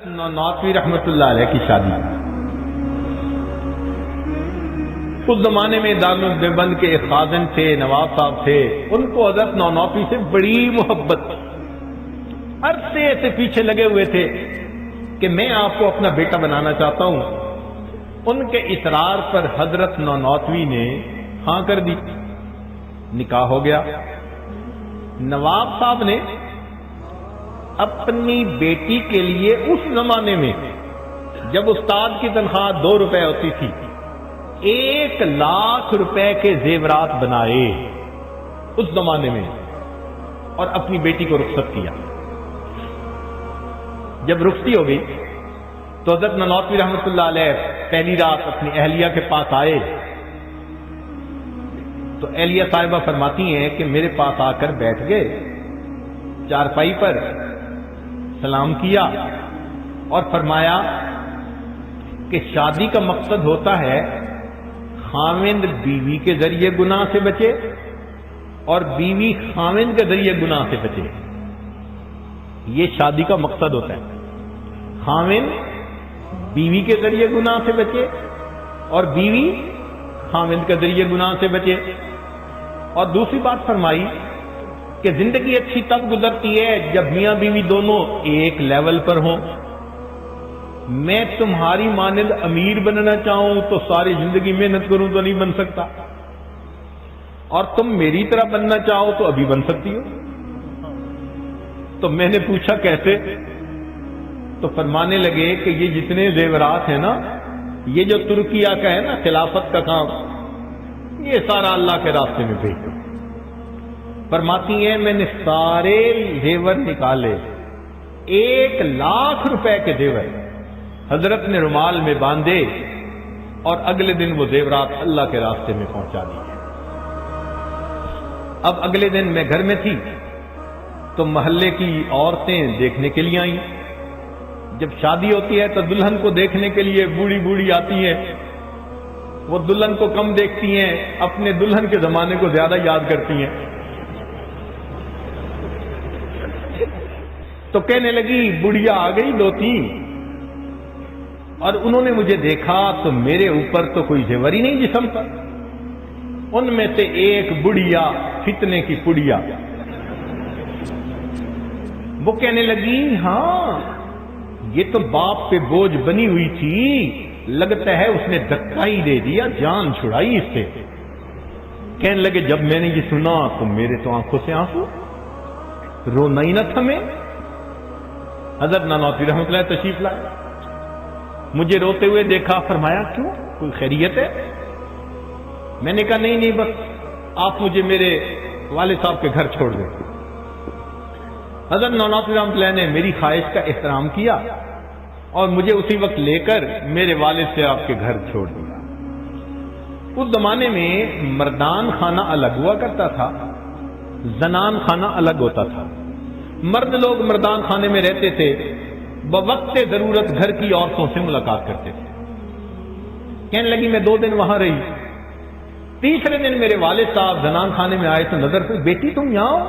نانوتوی رحمت اللہ علیہ کی شادی. اس زمانے میں دارالعلوم دیوبند کے ایک خازن تھے، نواب صاحب تھے، ان کو حضرت نانوتوی سے بڑی محبت، عرصے سے پیچھے لگے ہوئے تھے کہ میں آپ کو اپنا بیٹا بنانا چاہتا ہوں. ان کے اصرار پر حضرت نانوتوی نے ہاں کر دی، نکاح ہو گیا. نواب صاحب نے اپنی بیٹی کے لیے اس زمانے میں جب استاد کی تنخواہ 2 روپے ہوتی تھی 1 لاکھ روپے کے زیورات بنائے اس زمانے میں، اور اپنی بیٹی کو رخصت کیا. جب رخصتی ہو گئی تو حضرت نانوتوی رحمۃ اللہ علیہ پہلی رات اپنی اہلیہ کے پاس آئے تو اہلیہ صاحبہ فرماتی ہیں کہ میرے پاس آ کر بیٹھ گئے، چارپائی پر سلام کیا اور فرمایا کہ شادی کا مقصد ہوتا ہے خاوند بیوی کے ذریعے گناہ سے بچے اور بیوی خاوند کے ذریعے گناہ سے بچے. یہ شادی کا مقصد ہوتا ہے، خاوند بیوی کے ذریعے گناہ سے بچے اور بیوی خاوند کے ذریعے گناہ سے بچے. اور دوسری بات فرمائی کہ زندگی اچھی تب گزرتی ہے جب میاں بیوی دونوں ایک لیول پر ہوں. میں تمہاری مانند امیر بننا چاہوں تو ساری زندگی محنت کروں تو نہیں بن سکتا، اور تم میری طرح بننا چاہو تو ابھی بن سکتی ہو. تو میں نے پوچھا کیسے؟ تو فرمانے لگے کہ یہ جتنے زیورات ہیں نا، یہ جو ترکیہ کا ہے نا خلافت کا کام، یہ سارا اللہ کے راستے میں بھیج دو. فرماتی ہیں میں نے سارے زیور نکالے، 1 لاکھ روپے کے زیور حضرت نے رومال میں باندھے اور اگلے دن وہ زیورات اللہ کے راستے میں پہنچا دیے. اب اگلے دن میں گھر میں تھی تو محلے کی عورتیں دیکھنے کے لیے آئیں. جب شادی ہوتی ہے تو دلہن کو دیکھنے کے لیے بوڑھی بوڑھی آتی ہیں. وہ دلہن کو کم دیکھتی ہیں، اپنے دلہن کے زمانے کو زیادہ یاد کرتی ہیں. تو کہنے لگی بڑھیا آ گئی 2-3، اور انہوں نے مجھے دیکھا تو میرے اوپر تو کوئی زیور ہی نہیں جسم پر. ان میں سے ایک بڑھیا فتنے کی پڑیا، وہ کہنے لگی ہاں یہ تو باپ پہ بوجھ بنی ہوئی تھی، لگتا ہے اس نے دھکا ہی دے دیا، جان چھڑائی اس سے. کہنے لگے جب میں نے یہ سنا تو میرے تو آنکھوں سے آنسو، رونا ہی نہ تھمے. حضرت نانوتوی رحمۃ اللہ تشریف لائے، مجھے روتے ہوئے دیکھا، فرمایا کیوں، کوئی خیریت ہے؟ میں نے کہا نہیں بس آپ مجھے میرے والد صاحب کے گھر چھوڑ دیں. حضرت نانوتوی رحمۃ اللہ نے میری خواہش کا احترام کیا اور مجھے اسی وقت لے کر میرے والد سے آپ کے گھر چھوڑ دیا. اس زمانے میں مردان خانہ الگ ہوا کرتا تھا، زنان خانہ الگ ہوتا تھا. مرد لوگ مردان خانے میں رہتے تھے، بوقت ضرورت گھر کی عورتوں سے ملاقات کرتے تھے. کہنے لگی میں 2 دن وہاں رہی. تیسرے دن میرے والد صاحب زنان خانے میں آئے تو نظر پہ، بیٹی تم یہاں ہو؟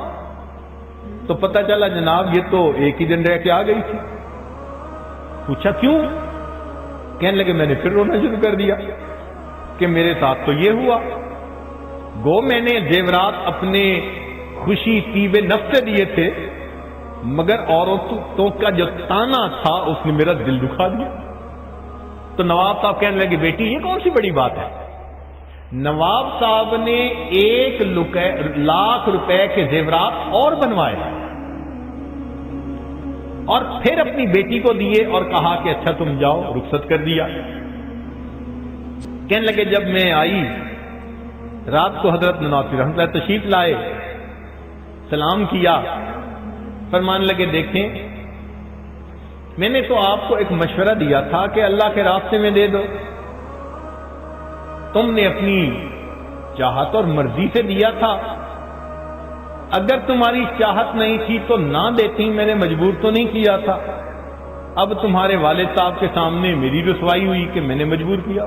تو پتہ چلا جناب یہ تو ایک ہی دن رہ کے آ گئی تھی. پوچھا کیوں؟ کہنے لگے میں نے پھر رونا شروع کر دیا کہ میرے ساتھ تو یہ ہوا. گو میں نے زیورات اپنے خوشی طیب نفس سے دیے تھے، مگر عورتوں کا جو تانا تھا اس نے میرا دل دکھا دیا. تو نواب صاحب کہنے لگے بیٹی یہ کون سی بڑی بات ہے؟ نواب صاحب نے 1 لاکھ روپے کے زیورات اور بنوائے اور پھر اپنی بیٹی کو دیے اور کہا کہ اچھا تم جاؤ، رخصت کر دیا. کہنے لگے جب میں آئی رات کو حضرت نانوتوی رحمۃ اللہ تشریف لائے، سلام کیا، فرمانے لگے دیکھیں میں نے تو آپ کو ایک مشورہ دیا تھا کہ اللہ کے راستے میں دے دو، تم نے اپنی چاہت اور مرضی سے دیا تھا. اگر تمہاری چاہت نہیں تھی تو نہ دیتی، میں نے مجبور تو نہیں کیا تھا. اب تمہارے والد صاحب کے سامنے میری رسوائی ہوئی کہ میں نے مجبور کیا،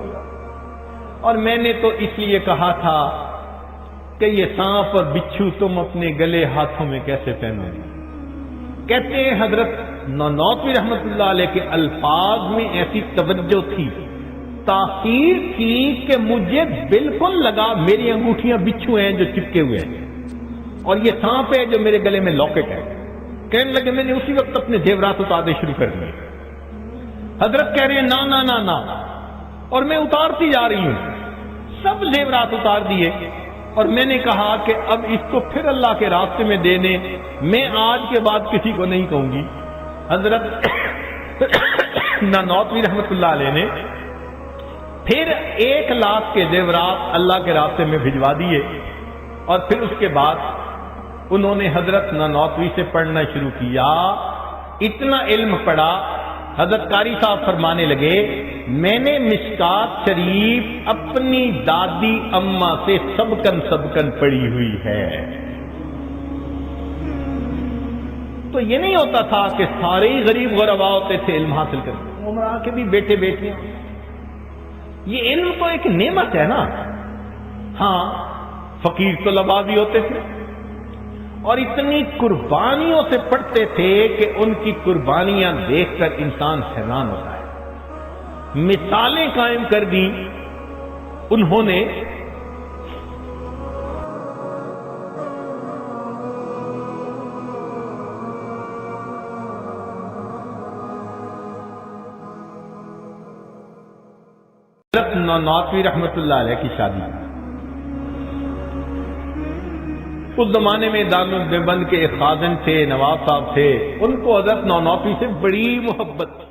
اور میں نے تو اس لیے کہا تھا کہ یہ سانپ اور بچھو تم اپنے گلے ہاتھوں میں کیسے پہنو گے. کہتے ہیں حضرت نانوتوی رحمت اللہ علیہ کے الفاظ میں ایسی توجہ تھی، تاثیر تھی کہ مجھے بالکل لگا میری انگوٹھیاں بچھو ہیں جو چپکے ہوئے ہیں اور یہ سانپ ہے جو میرے گلے میں لاکٹ ہے۔ کہنے لگے میں نے اسی وقت اپنے زیورات اتارنے شروع کر دیے۔ حضرت کہہ رہے ہیں نا نا نا نا، اور میں اتارتی جا رہی ہوں، سب زیورات اتار دیے، اور میں نے کہا کہ اب اس کو پھر اللہ کے راستے میں دینے میں آج کے بعد کسی کو نہیں کہوں گی۔ حضرت نانوتوی رحمت اللہ علیہ نے پھر 1 لاکھ کے زیورات اللہ کے راستے میں بھجوا دیے، اور پھر اس کے بعد انہوں نے حضرت نانوتوی سے پڑھنا شروع کیا۔ اتنا علم پڑھا، حضرت قاری صاحب فرمانے لگے میں نے مشکات شریف اپنی دادی اماں سے سبکن پڑھی ہوئی ہے۔ تو یہ نہیں ہوتا تھا کہ سارے ہی غریب غربا ہوتے تھے علم حاصل کرتے، عمرہ کے بھی بیٹے بیٹیاں۔ یہ علم تو ایک نعمت ہے نا۔ ہاں فقیر طلباء بھی ہوتے تھے اور اتنی قربانیوں سے پڑھتے تھے کہ ان کی قربانیاں دیکھ کر انسان حیران ہوتا ہے۔ مثالیں قائم کر دی انہوں نے۔ حضرت نانوتوی رحمت اللہ علیہ کی شادی، اس زمانے میں دارالعلوم دیوبند کے ایک خازن تھے، نواب صاحب تھے، ان کو حضرت نانوتوی سے بڑی محبت تھی۔